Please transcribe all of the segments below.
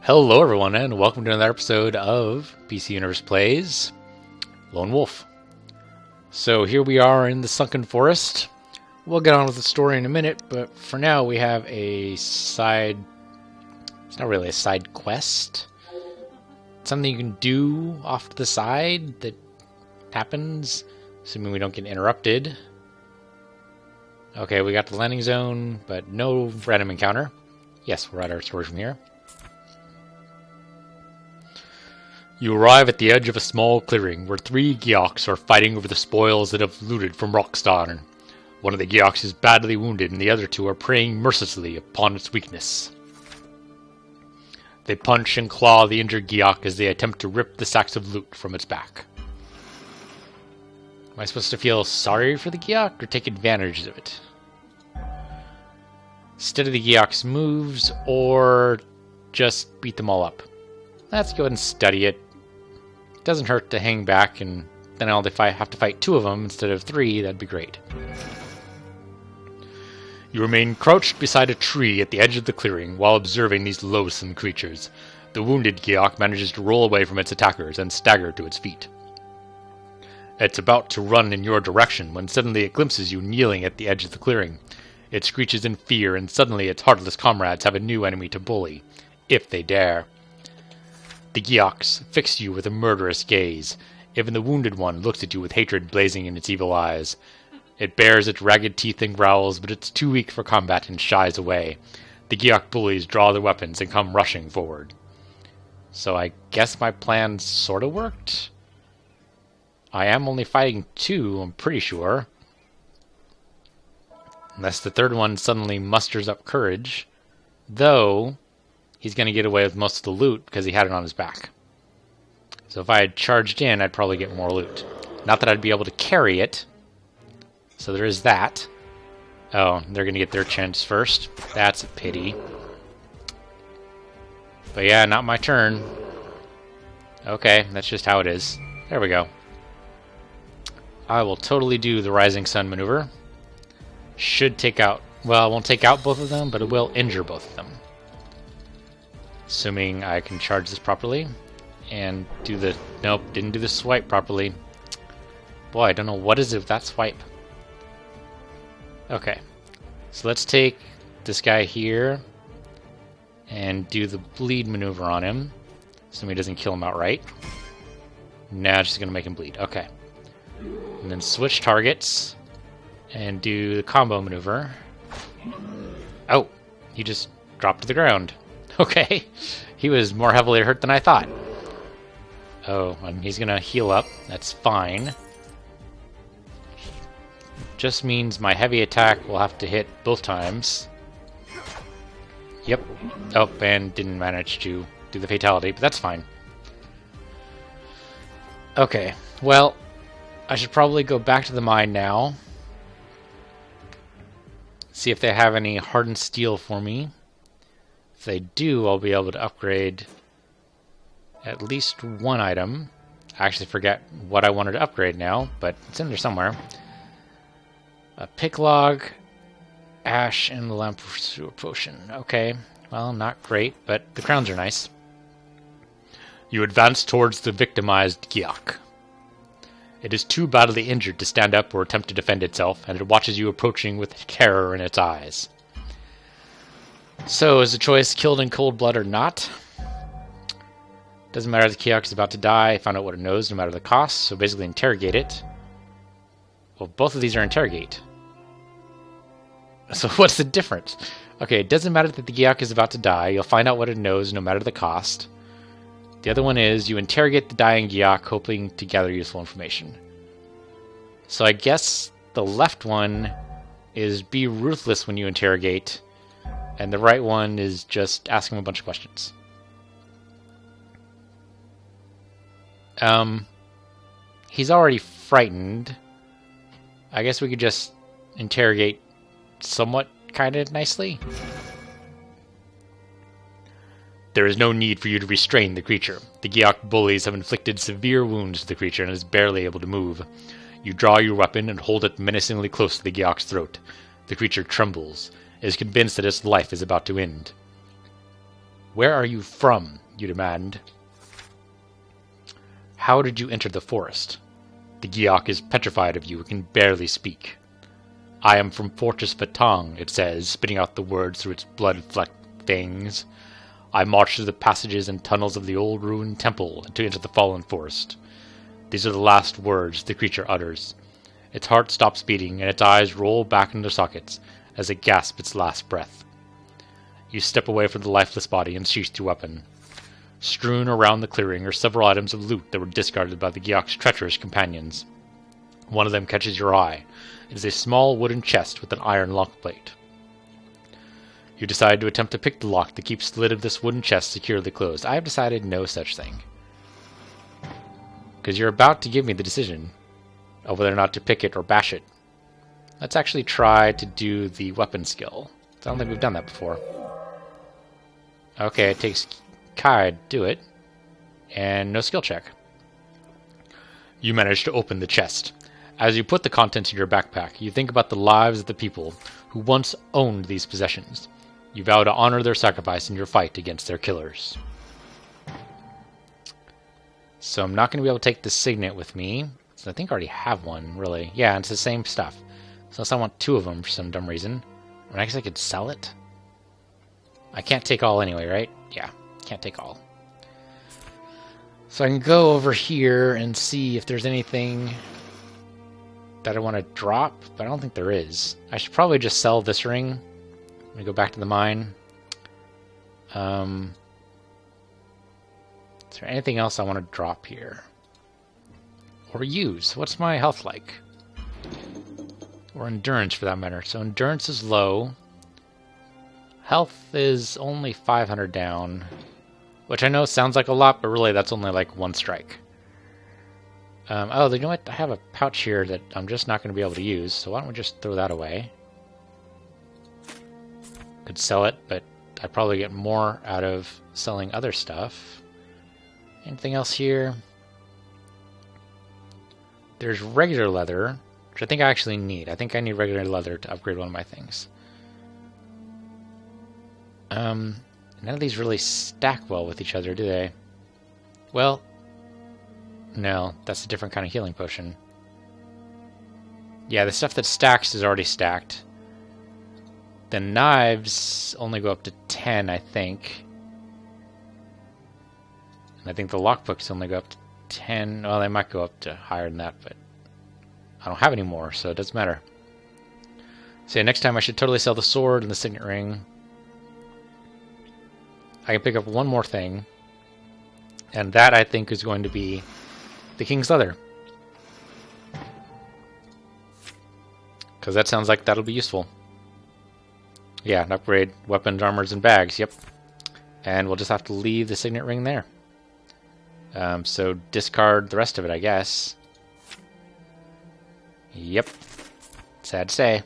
Hello everyone and welcome to another episode of PC Universe Plays Lone Wolf. So here we are in the Sunken Forest. We'll get on with the story in a minute, but for now we have a side... It's not really a side quest. It's something you can do off to the side that happens, assuming we don't get interrupted. Okay, we got the landing zone, but no random encounter. Yes, we're at our story from here. You arrive at the edge of a small clearing where three Geoks are fighting over the spoils that have looted from Rockstar. One of the Geoks is badly wounded and the other two are preying mercilessly upon its weakness. They punch and claw the injured Geok as they attempt to rip the sacks of loot from its back. Am I supposed to feel sorry for the Geok or take advantage of it? Study the Geok's moves or just beat them all up? Let's go ahead and study it. It doesn't hurt to hang back, and then I'll have to fight two of them instead of three. That'd be great. You remain crouched beside a tree at the edge of the clearing while observing these loathsome creatures. The wounded Geok manages to roll away from its attackers and stagger to its feet. It's about to run in your direction when suddenly it glimpses you kneeling at the edge of the clearing. It screeches in fear, and suddenly its heartless comrades have a new enemy to bully, if they dare. The Geoks fix you with a murderous gaze. Even the wounded one looks at you with hatred blazing in its evil eyes. It bares its ragged teeth and growls, but it's too weak for combat and shies away. The Geok bullies draw their weapons and come rushing forward. So I guess my plan sorta worked? I am only fighting two, I'm pretty sure. Unless the third one suddenly musters up courage. Though he's going to get away with most of the loot because he had it on his back. So if I had charged in, I'd probably get more loot. Not that I'd be able to carry it. So there is that. Oh, they're going to get their chance first. That's a pity. But yeah, not my turn. Okay, that's just how it is. There we go. I will totally do the Rising Sun maneuver. Should take out... Well, it won't take out both of them, but it will injure both of them. Assuming I can charge this properly. And do the... Nope, didn't do the swipe properly. Boy, I don't know what is it with that swipe. Okay. So let's take this guy here. And do the bleed maneuver on him. Assuming he doesn't kill him outright. Now just going to make him bleed. Okay. And then switch targets. And do the combo maneuver. Oh, he just dropped to the ground. Okay, he was more heavily hurt than I thought. Oh, and he's gonna heal up. That's fine. Just means my heavy attack will have to hit both times. Yep. Oh, and didn't manage to do the fatality, but that's fine. Okay, well, I should probably go back to the mine now. See if they have any hardened steel for me. If they do, I'll be able to upgrade at least one item. I actually forget what I wanted to upgrade now, but it's in there somewhere. A pick log, ash, and the lamp potion. Okay, well, not great, but the crowns are nice. You advance towards the victimized Geok. It is too badly injured to stand up or attempt to defend itself, and it watches you approaching with terror in its eyes. So, is the choice killed in cold blood or not? Doesn't matter if the Geok is about to die, find out what it knows, no matter the cost, so basically interrogate it. Well, both of these are interrogate. So what's the difference? Okay, it doesn't matter that the Geok is about to die, you'll find out what it knows, no matter the cost. The other one is, you interrogate the dying Geok, hoping to gather useful information. So I guess the left one is be ruthless when you interrogate, and the right one is just ask him a bunch of questions. He's already frightened. I guess we could just interrogate somewhat kind of nicely. There is no need for you to restrain the creature. The Geok bullies have inflicted severe wounds to the creature and is barely able to move. You draw your weapon and hold it menacingly close to the Geok's throat. The creature trembles, is convinced that its life is about to end. Where are you from, you demand. How did you enter the forest? The Giok is petrified of you and can barely speak. I am from Fortress Fatang, it says, spitting out the words through its blood-flecked fangs. I marched through the passages and tunnels of the old ruined temple to enter the fallen forest. These are the last words the creature utters. Its heart stops beating, and its eyes roll back into their sockets as it gasps its last breath. You step away from the lifeless body and sheath your weapon. Strewn around the clearing are several items of loot that were discarded by the Giok's treacherous companions. One of them catches your eye. It is a small wooden chest with an iron lock plate. You decide to attempt to pick the lock that keeps the lid of this wooden chest securely closed. I have decided no such thing. Because you're about to give me the decision of whether or not to pick it or bash it. Let's actually try to do the weapon skill. I don't think we've done that before. Okay, it takes Kai to do it. And no skill check. You manage to open the chest. As you put the contents in your backpack, you think about the lives of the people who once owned these possessions. You vow to honor their sacrifice in your fight against their killers. So I'm not going to be able to take the signet with me. So I think I already have one, really. Yeah, it's the same stuff. So unless I want two of them for some dumb reason. I guess I could sell it. I can't take all anyway, right? Yeah, can't take all. So I can go over here and see if there's anything that I want to drop, but I don't think there is. I should probably just sell this ring. Let me go back to the mine. Is there anything else I want to drop here? Or use? What's my health like? Or endurance, for that matter. So endurance is low. Health is only 500 down. Which I know sounds like a lot, but really that's only like one strike. Oh, you know what? I have a pouch here that I'm just not going to be able to use, so why don't we just throw that away? Could sell it, but I'd probably get more out of selling other stuff. Anything else here? There's regular leather, which I think I actually need. I think I need regular leather to upgrade one of my things. None of these really stack well with each other, do they? Well, no, that's a different kind of healing potion. Yeah, the stuff that stacks is already stacked. The knives only go up to 10, I think. And I think the lockpicks only go up to 10. Well, they might go up to higher than that, but I don't have any more, so it doesn't matter. So yeah, next time I should totally sell the sword and the signet ring. I can pick up one more thing. And that, I think, is going to be the King's Leather. Because that sounds like that'll be useful. Yeah, and upgrade weapons, armors, and bags. Yep. And we'll just have to leave the signet ring there. So discard the rest of it, I guess. Yep. Sad to say.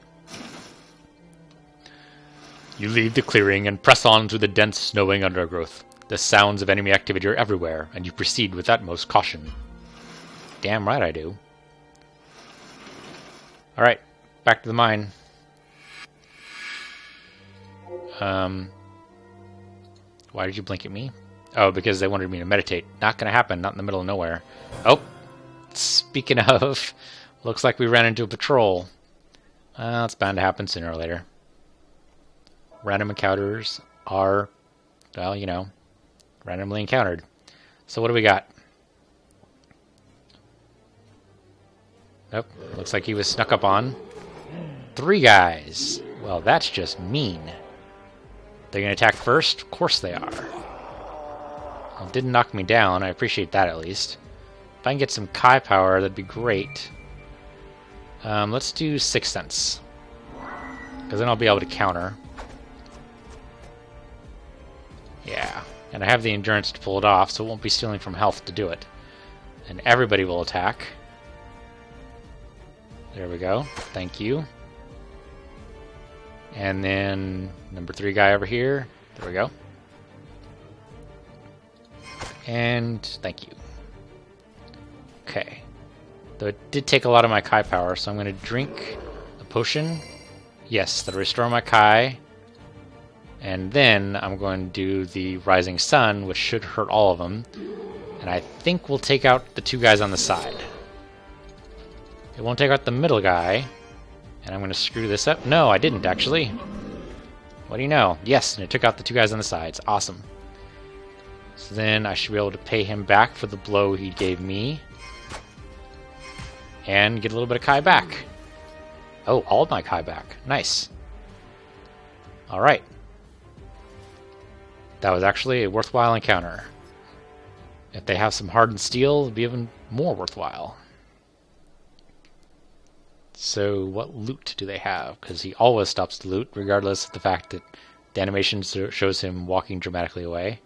You leave the clearing and press on through the dense, snowing undergrowth. The sounds of enemy activity are everywhere, and you proceed with utmost caution. Damn right I do. Alright, back to the mine. Why did you blink at me? Oh, because they wanted me to meditate. Not gonna happen, not in the middle of nowhere. Oh, speaking of, looks like we ran into a patrol. It's bound to happen sooner or later. Random encounters are, well, you know, randomly encountered. So what do we got? Nope, looks like he was snuck up on. 3 guys. Well, that's just mean. They're going to attack first? Of course they are. Well, it didn't knock me down. I appreciate that at least. If I can get some Kai power, that'd be great. Let's do 6 cents. Because then I'll be able to counter. Yeah. And I have the endurance to pull it off, so it won't be stealing from health to do it. And everybody will attack. There we go. Thank you. And then number 3 guy over here. There we go. And thank you. Okay. Though it did take a lot of my Kai power, so I'm going to drink a potion. Yes, that'll restore my Kai. And then I'm going to do the Rising Sun, which should hurt all of them. And I think we'll take out the two guys on the side. It won't take out the middle guy. And I'm going to screw this up. No, I didn't, actually. What do you know? Yes, and it took out the two guys on the sides. Awesome. So then I should be able to pay him back for the blow he gave me. And get a little bit of Kai back. Oh, all of my Kai back. Nice. Alright. That was actually a worthwhile encounter. If they have some hardened steel, it'll be even more worthwhile. So, what loot do they have? Because he always stops to loot, regardless of the fact that the animation shows him walking dramatically away.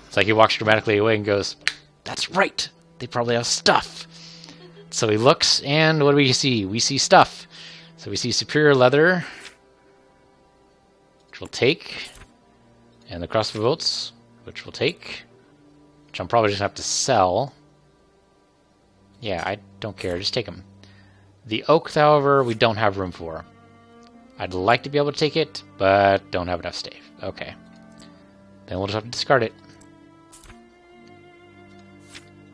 It's like he walks dramatically away and goes, "That's right! They probably have stuff!" So he looks, and what do we see? We see stuff. So we see superior leather, which we'll take, and the crossbow bolts, which we'll take, which I'm probably just going to have to sell. Yeah, I don't care, just take them. The oak, however, we don't have room for. I'd like to be able to take it, but don't have enough stave. Okay. Then we'll just have to discard it.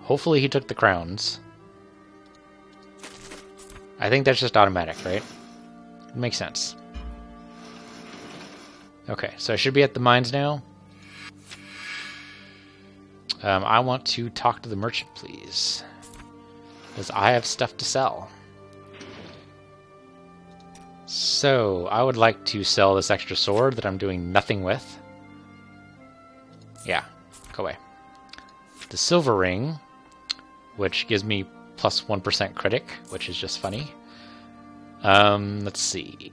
Hopefully he took the crowns. I think that's just automatic, right? It makes sense. Okay, so I should be at the mines now. I want to talk to the merchant, please. Because I have stuff to sell. So, I would like to sell this extra sword that I'm doing nothing with. Yeah, go away. The silver ring, which gives me plus 1% critic, which is just funny. Let's see.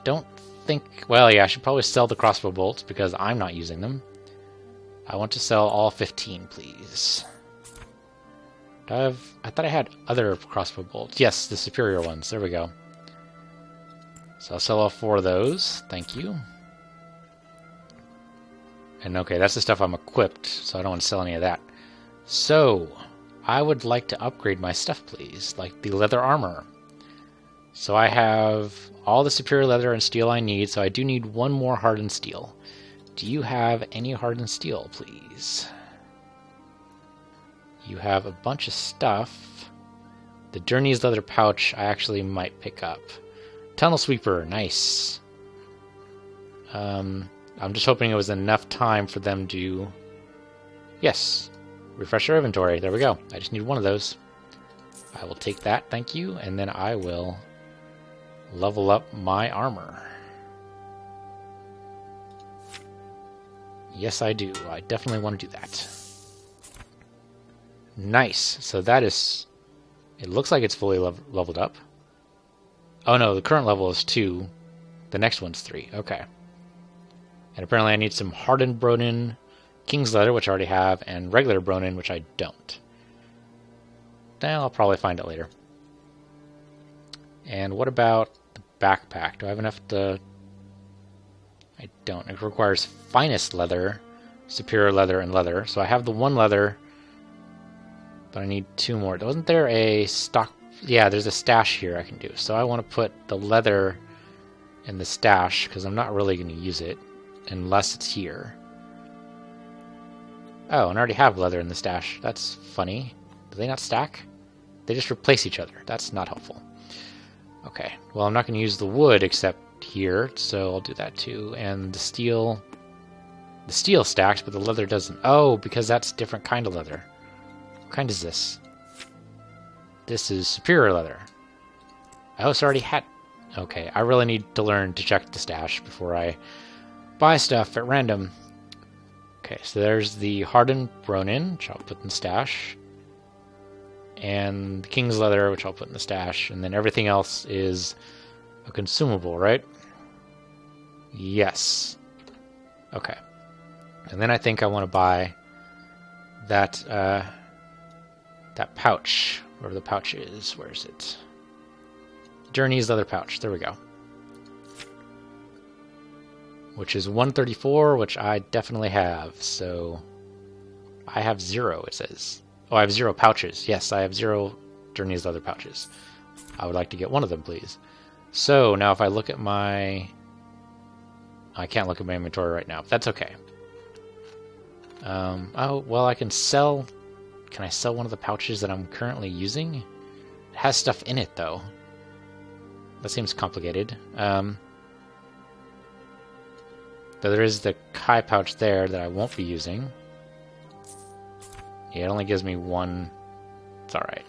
Don't think... Well, yeah, I should probably sell the crossbow bolts because I'm not using them. I want to sell all 15, please. I thought I had other crossbow bolts. Yes, the superior ones. There we go. So I'll sell all 4 of those. Thank you. And okay, that's the stuff I'm equipped, so I don't want to sell any of that. So, I would like to upgrade my stuff, please. Like the leather armor. So I have all the superior leather and steel I need, so I do need one more hardened steel. Do you have any hardened steel, please? You have a bunch of stuff. The Journey's leather pouch I actually might pick up. Tunnel sweeper, nice. I'm just hoping it was enough time for them to... Yes, refresh our inventory. There we go. I just need one of those. I will take that, thank you, and then I will level up my armor. Yes, I do. I definitely want to do that. Nice. So that is... It looks like it's fully leveled up. Oh no, the current level is 2. The next one's 3. Okay. And apparently I need some hardened Bronin, King's Leather, which I already have, and regular Bronin, which I don't. Well, I'll probably find it later. And what about the backpack? Do I have enough to... I don't. It requires finest leather, superior leather, and leather. So I have the 1 leather, but I need 2 more. Wasn't there a stock... Yeah, there's a stash here I can do. So I want to put the leather in the stash, because I'm not really going to use it, unless it's here. Oh, and I already have leather in the stash. That's funny. Do they not stack? They just replace each other. That's not helpful. Okay, well, I'm not going to use the wood except here, so I'll do that too. And the steel... The steel stacks, but the leather doesn't. Oh, because that's a different kind of leather. What kind is this? This is superior leather. Oh, it's already had... Okay, I really need to learn to check the stash before I buy stuff at random. Okay, so there's the hardened Bronin, which I'll put in the stash. And the King's Leather, which I'll put in the stash. And then everything else is a consumable, right? Yes. Okay. And then I think I want to buy that, that pouch. Wherever the pouch is. Where is it? Journey's leather pouch. There we go. Which is 134, which I definitely have. So I have 0, it says. Oh, I have 0 pouches. Yes, I have 0 Journey's leather pouches. I would like to get one of them, please. So now if I look at my I can't look at my inventory right now, but that's okay. Oh, well, I can sell... Can I sell one of the pouches that I'm currently using? It has stuff in it, though. That seems complicated. Though there is the Kai pouch there that I won't be using. Yeah, it only gives me one. It's alright.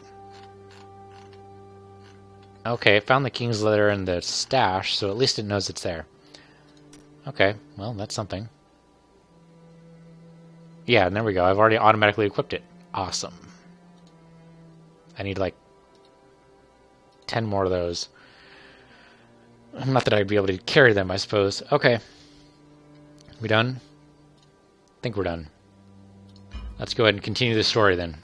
Okay, I found the King's Leather in the stash, so at least it knows it's there. Okay, well, that's something. Yeah, and there we go. I've already automatically equipped it. Awesome. I need, like, 10 more of those. Not that I'd be able to carry them, I suppose. Okay. We done? I think we're done. Let's go ahead and continue the story, then.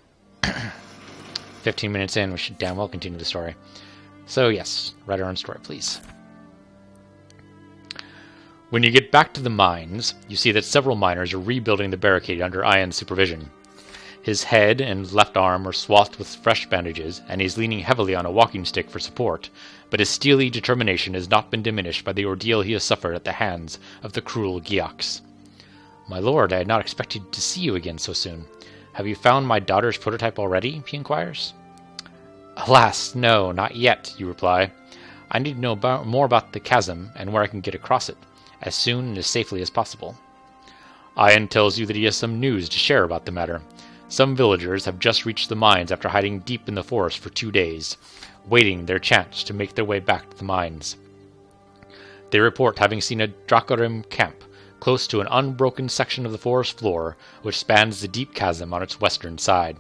15 minutes in, we should damn well continue the story. So, yes, write our own story, please. When you get back to the mines, you see that several miners are rebuilding the barricade under Ian's supervision. His head and left arm are swathed with fresh bandages, and he's leaning heavily on a walking stick for support, but his steely determination has not been diminished by the ordeal he has suffered at the hands of the cruel Giaks. "My lord, I had not expected to see you again so soon. Have you found my daughter's prototype already?" he inquires. "Alas, no, not yet," you reply. "I need to know more about the chasm and where I can get across it, as soon and as safely as possible." Ian tells you that he has some news to share about the matter. Some villagers have just reached the mines after hiding deep in the forest for 2 days, waiting their chance to make their way back to the mines. They report having seen a Drakarim camp close to an unbroken section of the forest floor which spans the deep chasm on its western side.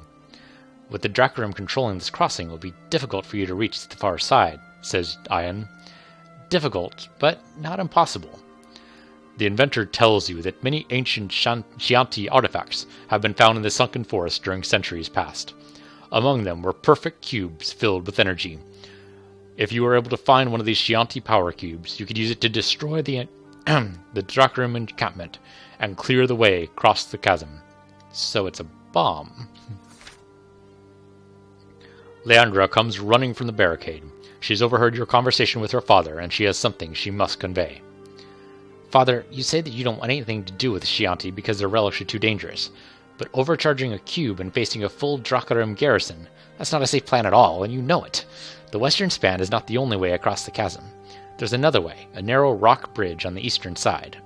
"With the Drakarim controlling this crossing, it will be difficult for you to reach the far side," says Ian. "Difficult, but not impossible." The inventor tells you that many ancient Chianti artifacts have been found in the sunken forest during centuries past. Among them were perfect cubes filled with energy. If you were able to find one of these Chianti power cubes, you could use it to destroy the Drakarim encampment and clear the way across the chasm. So it's a bomb. Leandra comes running from the barricade. She's overheard your conversation with her father, and she has something she must convey. "Father, you say that you don't want anything to do with the Chianti because their relics are too dangerous. But overcharging a cube and facing a full Drakarim garrison, that's not a safe plan at all, and you know it. The western span is not the only way across the chasm. There's another way, a narrow rock bridge on the eastern side."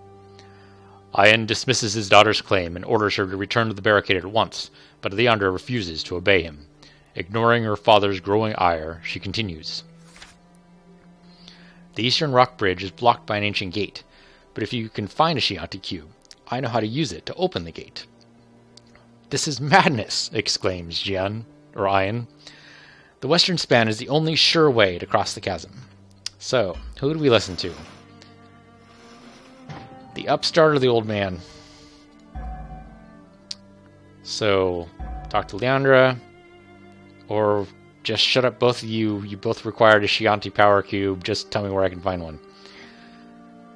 Ian dismisses his daughter's claim and orders her to return to the barricade at once, but Leandra refuses to obey him. Ignoring her father's growing ire, she continues. "The eastern rock bridge is blocked by an ancient gate, but if you can find a Chianti cube, I know how to use it to open the gate." "This is madness!" exclaims Ian. "The western span is the only sure way to cross the chasm." So, who do we listen to? The upstart or the old man? So, talk to Leandra, or just shut up both of you. You both required a Chianti power cube. Just tell me where I can find one.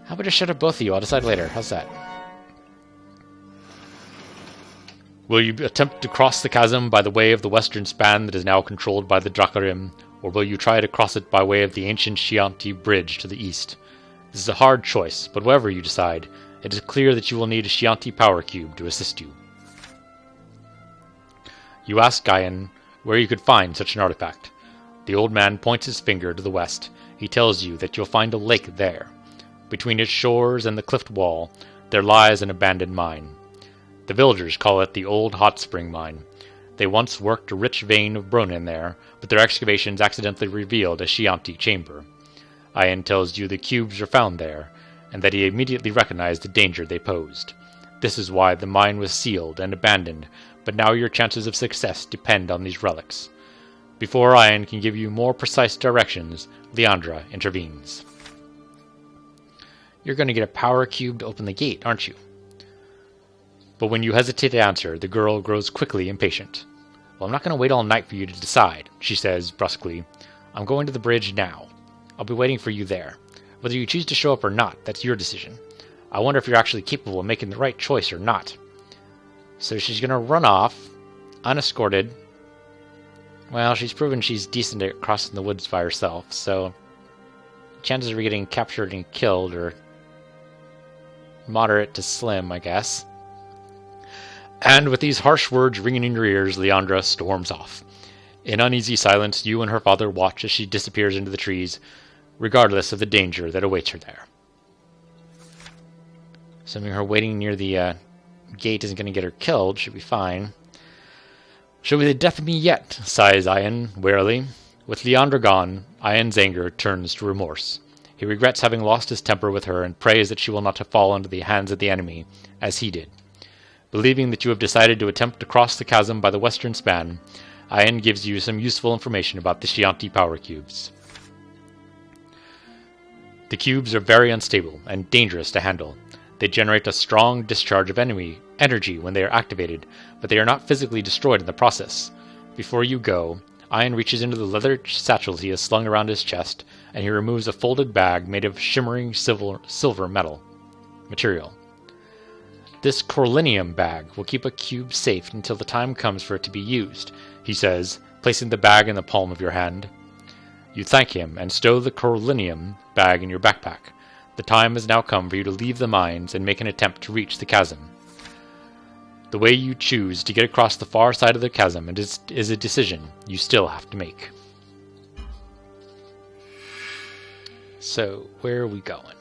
How about just shut up both of you? I'll decide later. How's that? "Will you attempt to cross the chasm by the way of the western span that is now controlled by the Drakarim, or will you try to cross it by way of the ancient Chianti bridge to the east? This is a hard choice, but whatever you decide, it is clear that you will need a Chianti power cube to assist you." You ask Ian where you could find such an artifact. The old man points his finger to the west. He tells you that you'll find a lake there. Between its shores and the cliffed wall, there lies an abandoned mine. The villagers call it the Old Hot Spring Mine. They once worked a rich vein of Bronin there, but their excavations accidentally revealed a Chianti chamber. Ian tells you the cubes are found there, and that he immediately recognized the danger they posed. This is why the mine was sealed and abandoned, but now your chances of success depend on these relics. Before Ian can give you more precise directions, Leandra intervenes. "You're going to get a power cube to open the gate, aren't you?" But when you hesitate to answer, the girl grows quickly impatient. "Well, I'm not going to wait all night for you to decide," she says brusquely. "I'm going to the bridge now. I'll be waiting for you there. Whether you choose to show up or not, that's your decision. I wonder if you're actually capable of making the right choice or not." So she's going to run off, unescorted. Well, she's proven she's decent at crossing the woods by herself, so chances of her getting captured and killed are moderate to slim, I guess. And with these harsh words ringing in your ears, Leandra storms off. In uneasy silence, you and her father watch as she disappears into the trees, regardless of the danger that awaits her there. Assuming her waiting near the gate isn't going to get her killed, should be fine. She'll be the death of me yet, sighs Ian wearily. With Leandra gone, Ian's anger turns to remorse. He regrets having lost his temper with her and prays that she will not fall into the hands of the enemy, as he did. Believing that you have decided to attempt to cross the chasm by the western span, Ian gives you some useful information about the Chianti power cubes. The cubes are very unstable and dangerous to handle. They generate a strong discharge of enemy energy when they are activated, but they are not physically destroyed in the process. Before you go, Ian reaches into the leather satchel he has slung around his chest, and he removes a folded bag made of shimmering silver material. This coralinium bag will keep a cube safe until the time comes for it to be used, he says, placing the bag in the palm of your hand. You thank him and stow the coralinium bag in your backpack. The time has now come for you to leave the mines and make an attempt to reach the chasm. The way you choose to get across the far side of the chasm is a decision you still have to make. So, where are we going?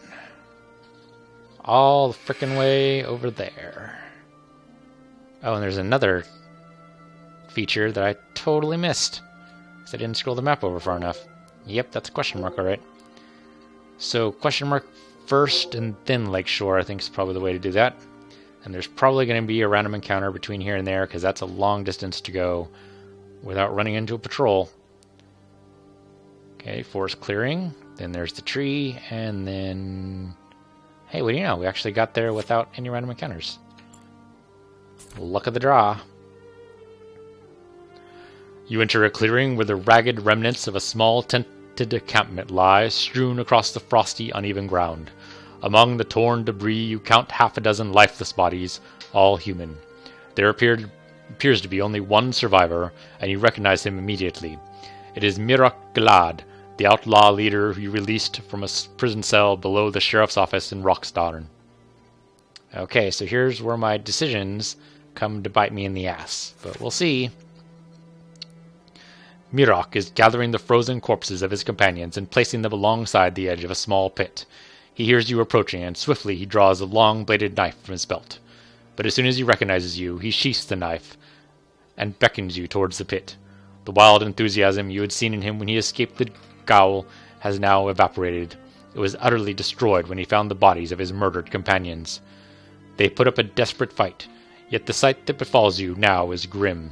All the frickin' way over there. Oh, and there's another feature that I totally missed, because I didn't scroll the map over far enough. Yep, that's a question mark, alright. So, question mark first and then Lakeshore, I think is probably the way to do that. And there's probably going to be a random encounter between here and there, because that's a long distance to go without running into a patrol. Okay, forest clearing. Then there's the tree, and then... Hey, what do you know? We actually got there without any random encounters. Luck of the draw. You enter a clearing where the ragged remnants of a small tented encampment lie strewn across the frosty, uneven ground. Among the torn debris, you count half a dozen lifeless bodies, all human. There appears to be only one survivor, and you recognize him immediately. It is Mirak Galad, the outlaw leader who you released from a prison cell below the sheriff's office in Roxdorn. Okay, so here's where my decisions come to bite me in the ass, but we'll see. Mirak is gathering the frozen corpses of his companions and placing them alongside the edge of a small pit. He hears you approaching, and swiftly he draws a long-bladed knife from his belt. But as soon as he recognizes you, he sheaths the knife and beckons you towards the pit. The wild enthusiasm you had seen in him when he escaped the gaol has now evaporated. It was utterly destroyed when he found the bodies of his murdered companions. They put up a desperate fight, yet the sight that befalls you now is grim.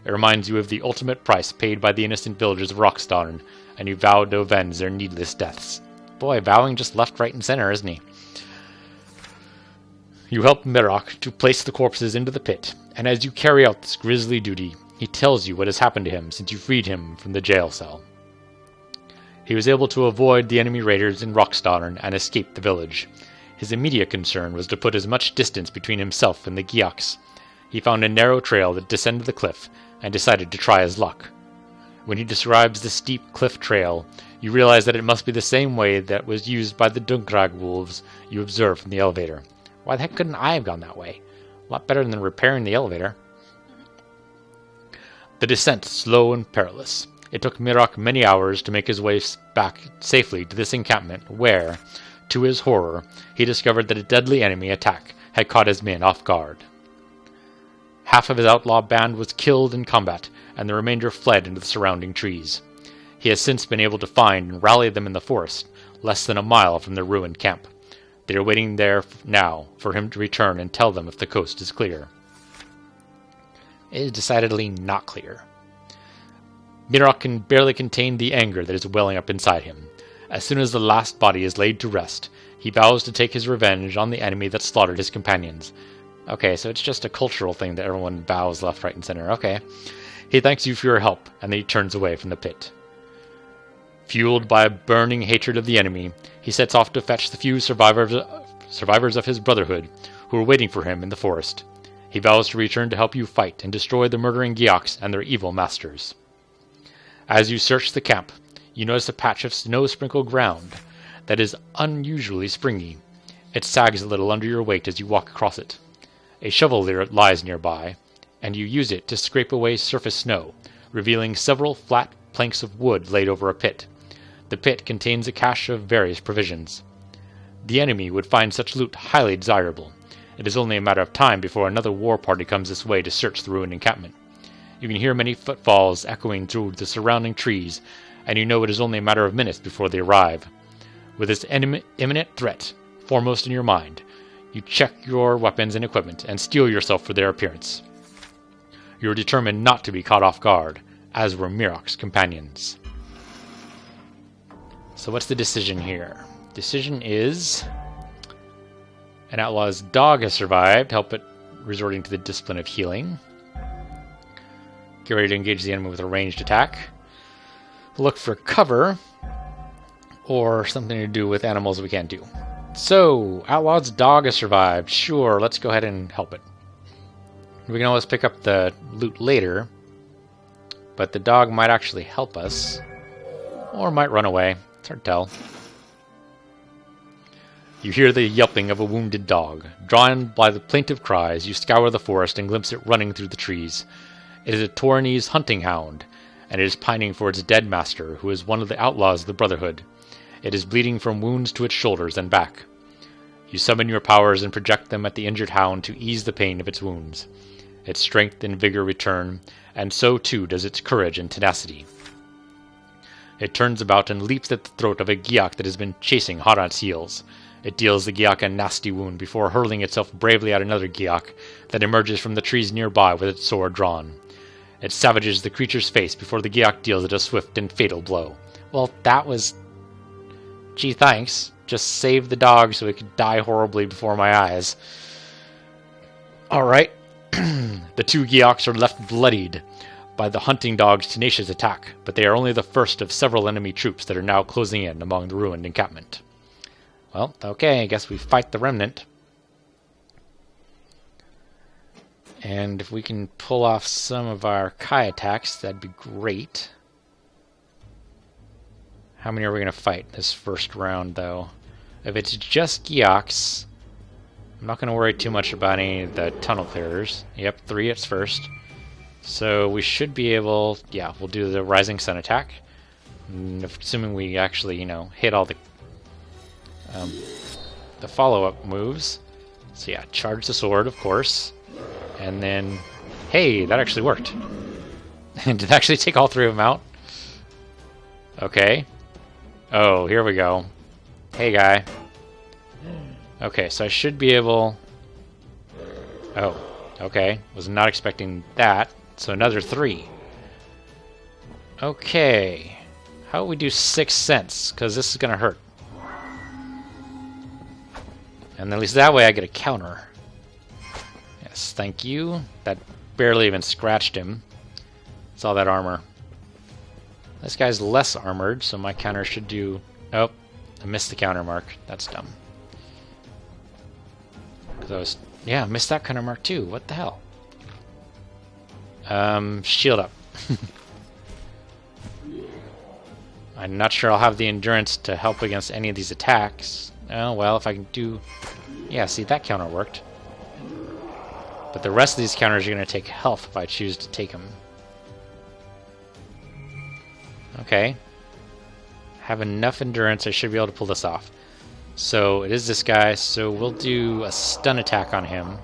It reminds you of the ultimate price paid by the innocent villagers of Roxdorn, and you vowed to avenge their needless deaths. Boy, vowing just left, right, and center, isn't he? You help Mirak to place the corpses into the pit, and as you carry out this grisly duty, he tells you what has happened to him since you freed him from the jail cell. He was able to avoid the enemy raiders in Roxdorn and escape the village. His immediate concern was to put as much distance between himself and the Giaks. He found a narrow trail that descended the cliff and decided to try his luck. When he describes the steep cliff trail, you realize that it must be the same way that was used by the Dungrag wolves you observed from the elevator. Why the heck couldn't I have gone that way? A lot better than repairing the elevator. The descent slow and perilous. It took Mirak many hours to make his way back safely to this encampment where, to his horror, he discovered that a deadly enemy attack had caught his men off guard. Half of his outlaw band was killed in combat, and the remainder fled into the surrounding trees. He has since been able to find and rally them in the forest, less than a mile from their ruined camp. They are waiting there now for him to return and tell them if the coast is clear. It is decidedly not clear. Mirak can barely contain the anger that is welling up inside him. As soon as the last body is laid to rest, he vows to take his revenge on the enemy that slaughtered his companions. Okay, so it's just a cultural thing that everyone vows left, right, and center. Okay. He thanks you for your help, and then he turns away from the pit. Fueled by a burning hatred of the enemy, he sets off to fetch the few survivors of his brotherhood who are waiting for him in the forest. He vows to return to help you fight and destroy the murdering Giaks and their evil masters. As you search the camp, you notice a patch of snow-sprinkled ground that is unusually springy. It sags a little under your weight as you walk across it. A shovel lies nearby, and you use it to scrape away surface snow, revealing several flat planks of wood laid over a pit. The pit contains a cache of various provisions. The enemy would find such loot highly desirable. It is only a matter of time before another war party comes this way to search the ruined encampment. You can hear many footfalls echoing through the surrounding trees, and you know it is only a matter of minutes before they arrive. With this imminent threat foremost in your mind, you check your weapons and equipment and steel yourself for their appearance. You are determined not to be caught off guard, as were Mirok's companions. So what's the decision here? Decision is... an outlaw's dog has survived. Help it resorting to the discipline of healing. Get ready to engage the enemy with a ranged attack. Look for cover, or something to do with animals we can't do. So, outlaw's dog has survived. Sure, let's go ahead and help it. We can always pick up the loot later, but the dog might actually help us, or might run away. It's hard to tell. You hear the yelping of a wounded dog. Drawn by the plaintive cries, you scour the forest and glimpse it running through the trees. It is a Torinese hunting hound, and it is pining for its dead master, who is one of the outlaws of the Brotherhood. It is bleeding from wounds to its shoulders and back. You summon your powers and project them at the injured hound to ease the pain of its wounds. Its strength and vigor return, and so too does its courage and tenacity. It turns about and leaps at the throat of a Giak that has been chasing hot on its heels. It deals the Giak a nasty wound before hurling itself bravely at another Giak that emerges from the trees nearby with its sword drawn. It savages the creature's face before the Giak deals it a swift and fatal blow. Well, that was... gee, thanks. Just saved the dog so it could die horribly before my eyes. Alright. The two Giaks are left bloodied by the hunting dog's tenacious attack, but they are only the first of several enemy troops that are now closing in among the ruined encampment. Well, okay, I guess we fight the remnant. And if we can pull off some of our Kai attacks, that'd be great. How many are we going to fight this first round, though? If it's just Giaks, I'm not going to worry too much about any of the tunnel clearers. Yep, 3 at first. So we should be able... yeah, we'll do the Rising Sun attack. And assuming we actually, hit all the follow-up moves. So yeah, charge the sword, of course. And then... hey, that actually worked. Did it actually take all 3 of them out? Okay. Oh, here we go. Hey, guy. Okay, so I should be able... oh, okay. Was not expecting that. So another 3. Okay. How about we do 6 cents? Because this is going to hurt. And at least that way I get a counter. Yes, thank you. That barely even scratched him. It's all that armor. This guy's less armored, so my counter should do... oh, I missed the counter mark. That's dumb. Because I was... yeah, I missed that counter mark too. What the hell? Shield up. I'm not sure I'll have the endurance to help against any of these attacks. Oh, well, if I can do... yeah, see, that counter worked. But the rest of these counters are going to take health if I choose to take them. Okay. Have enough endurance, I should be able to pull this off. So, it is this guy, so we'll do a stun attack on him.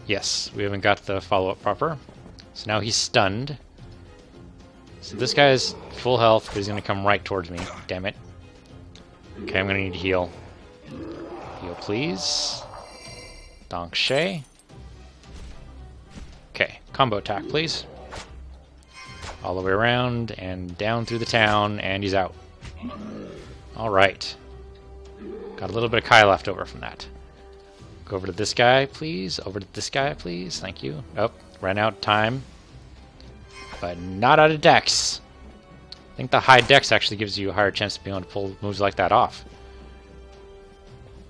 Yes, we haven't got the follow-up proper. So now he's stunned. So this guy is full health, but he's going to come right towards me. Damn it. Okay, I'm going to need to heal. Heal, please. Donk Shay. Okay, combo attack, please. All the way around and down through the town, and he's out. Alright. Got a little bit of Kai left over from that. Go over to this guy, please. Over to this guy, please. Thank you. Oh, ran out of time. But not out of dex. I think the high dex actually gives you a higher chance to be able to pull moves like that off.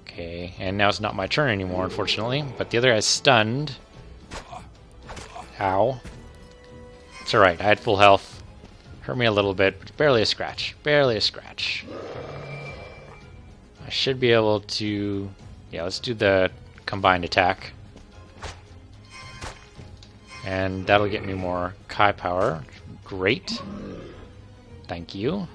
Okay, and now it's not my turn anymore, unfortunately. But the other guy's stunned. Ow. It's alright, I had full health. Hurt me a little bit, but barely a scratch. Barely a scratch. I should be able to... Yeah, let's do the combined attack. And that'll get me more Kai power. Great. Thank you.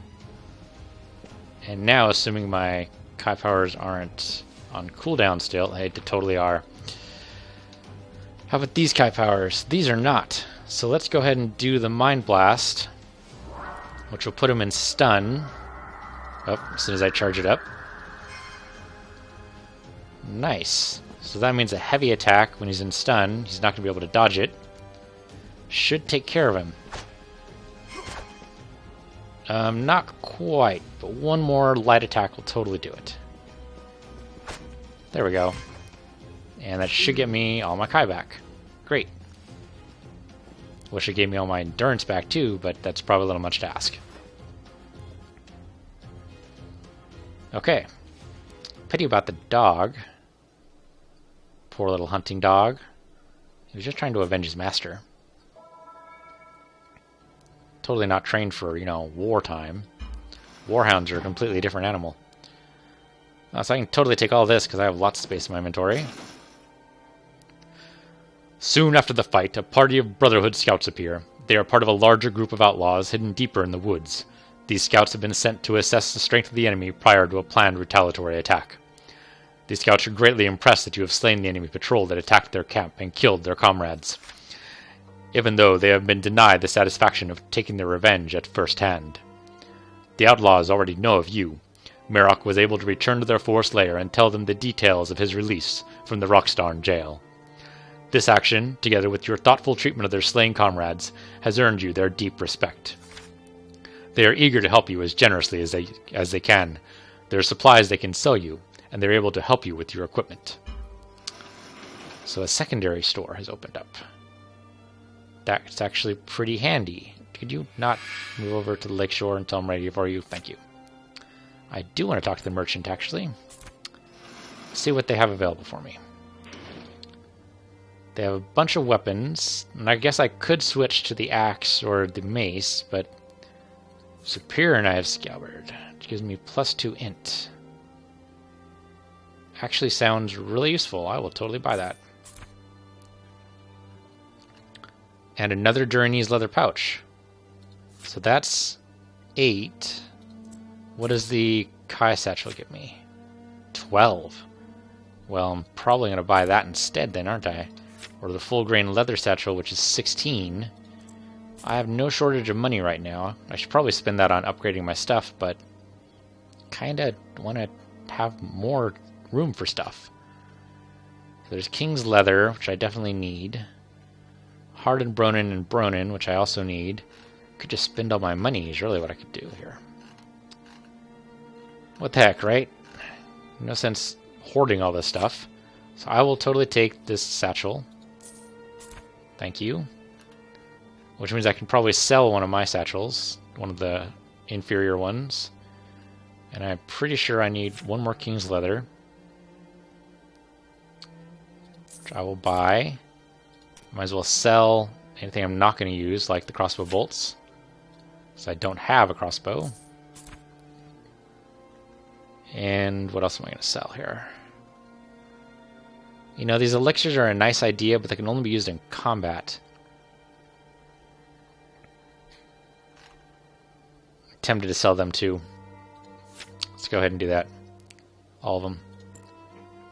And now, assuming my Kai powers aren't on cooldown still, they totally are. How about these Kai powers? These are not. So let's go ahead and do the Mind Blast, which will put him in stun. Oh, as soon as I charge it up. Nice. So that means a heavy attack when he's in stun. He's not going to be able to dodge it. Should take care of him. Not quite, but one more light attack will totally do it. There we go. And that should get me all my Kai back. Great. Wish it gave me all my endurance back too, but that's probably a little much to ask. Okay. Pity about the dog. Poor little hunting dog. He was just trying to avenge his master. Totally not trained for, wartime. Warhounds are a completely different animal. So I can totally take all this because I have lots of space in my inventory. Soon after the fight, a party of Brotherhood scouts appear. They are part of a larger group of outlaws hidden deeper in the woods. These scouts have been sent to assess the strength of the enemy prior to a planned retaliatory attack. These scouts are greatly impressed that you have slain the enemy patrol that attacked their camp and killed their comrades, even though they have been denied the satisfaction of taking their revenge at first hand. The outlaws already know of you. Merok was able to return to their forest lair and tell them the details of his release from the Rockstarn jail. This action, together with your thoughtful treatment of their slain comrades, has earned you their deep respect. They are eager to help you as generously as they can. There are supplies they can sell you, and they're able to help you with your equipment. So a secondary store has opened up. That's actually pretty handy. Could you not move over to the lakeshore until I'm ready for you? Thank you. I do want to talk to the merchant, actually. See what they have available for me. They have a bunch of weapons, and I guess I could switch to the axe or the mace, but Superior Knife Scabbard, which gives me +2 int. Actually sounds really useful. I will totally buy that. And another Journey's leather pouch. So that's 8. What does the Kai satchel get me? 12. Well, I'm probably going to buy that instead then, aren't I? Or the full grain leather satchel, which is 16. I have no shortage of money right now. I should probably spend that on upgrading my stuff, but kinda want to have more room for stuff. So there's King's Leather, which I definitely need. Hardened Bronin and Bronin, which I also need. Could just spend all my money is really what I could do here. What the heck, right? No sense hoarding all this stuff. So I will totally take this satchel. Thank you. Which means I can probably sell one of my satchels, one of the inferior ones. And I'm pretty sure I need one more King's Leather, which I will buy. Might as well sell anything I'm not going to use, like the crossbow bolts, so I don't have a crossbow. And what else am I going to sell here? These elixirs are a nice idea, but they can only be used in combat. I'm tempted to sell them too. Let's go ahead and do that. All of them.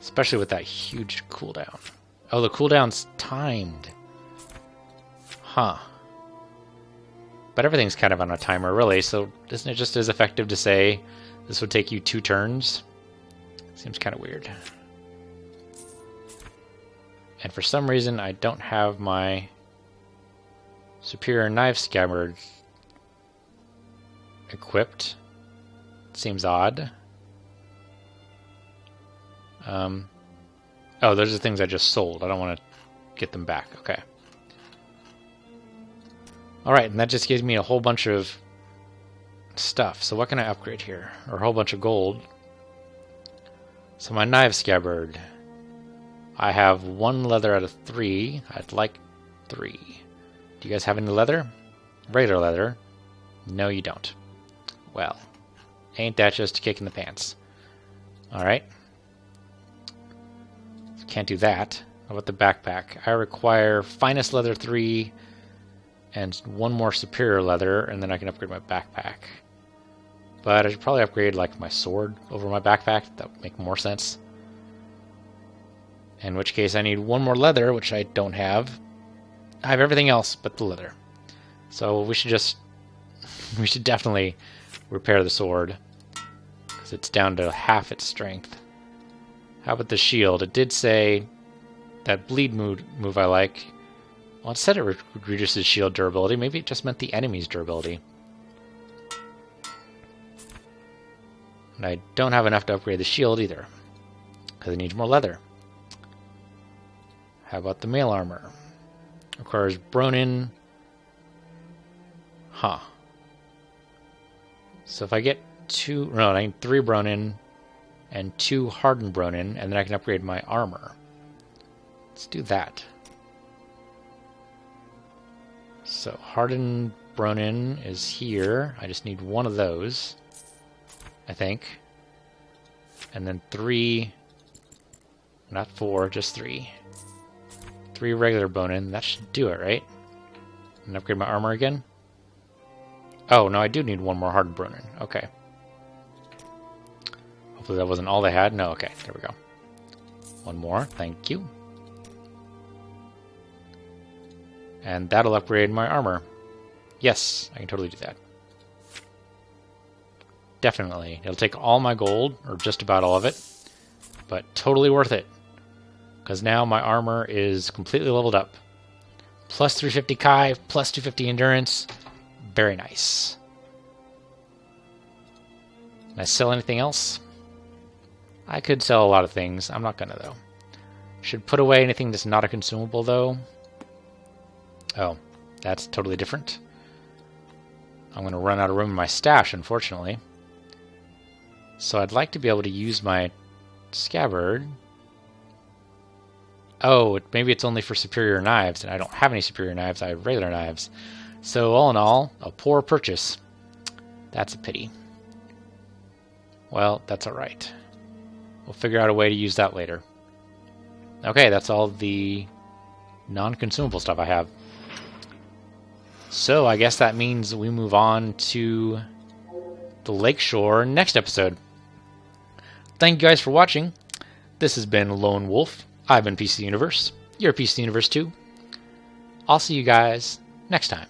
Especially with that huge cooldown. Oh, the cooldown's timed. Huh. But everything's kind of on a timer, really, so isn't it just as effective to say this would take you 2 turns? Seems kind of weird. And for some reason, I don't have my Superior Knife Scabbard equipped. Seems odd. Oh, those are the things I just sold. I don't want to get them back. Okay. Alright, and that just gives me a whole bunch of stuff. So what can I upgrade here? Or a whole bunch of gold. So my knife scabbard. I have 1 leather out of 3. I'd like 3. Do you guys have any leather? Regular leather? No, you don't. Well, ain't that just a kick in the pants? Alright. Can't do that. How about the backpack? I require finest leather 3 and one more superior leather, and then I can upgrade my backpack. But I should probably upgrade like my sword over my backpack. That would make more sense. In which case I need one more leather, which I don't have. I have everything else but the leather. So we should just... we should definitely repair the sword, because it's down to half its strength. How about the shield? It did say that bleed move I like. Well, it said it reduces shield durability. Maybe it just meant the enemy's durability. And I don't have enough to upgrade the shield either, because it needs more leather. How about the mail armor? Requires Bronin. Huh. So if I get I need 3 Bronin and 2 hardened Bronin, and then I can upgrade my armor. Let's do that. So hardened Bronin is here. I just need one of those, I think. And then 3, not 4, just 3. 3 regular Bronin. That should do it, right? And upgrade my armor again. Oh, no, I do need one more hardened Bronin. Okay. Hopefully that wasn't all they had. No, okay, there we go. One more, thank you. And that'll upgrade my armor. Yes, I can totally do that. Definitely. It'll take all my gold, or just about all of it, but totally worth it. Because now my armor is completely leveled up. Plus 350 Kai, plus 250 endurance. Very nice. Can I sell anything else? I could sell a lot of things. I'm not gonna, though. Should put away anything that's not a consumable, though. Oh, that's totally different. I'm gonna run out of room in my stash, unfortunately. So I'd like to be able to use my scabbard. Oh, maybe it's only for superior knives, and I don't have any superior knives. I have regular knives. So all in all, a poor purchase. That's a pity. Well, that's alright. We'll figure out a way to use that later. Okay, that's all the non-consumable stuff I have. So I guess that means we move on to the Lakeshore next episode. Thank you guys for watching. This has been Lone Wolf. I've been Piece of the Universe. You're a Piece of the Universe too. I'll see you guys next time.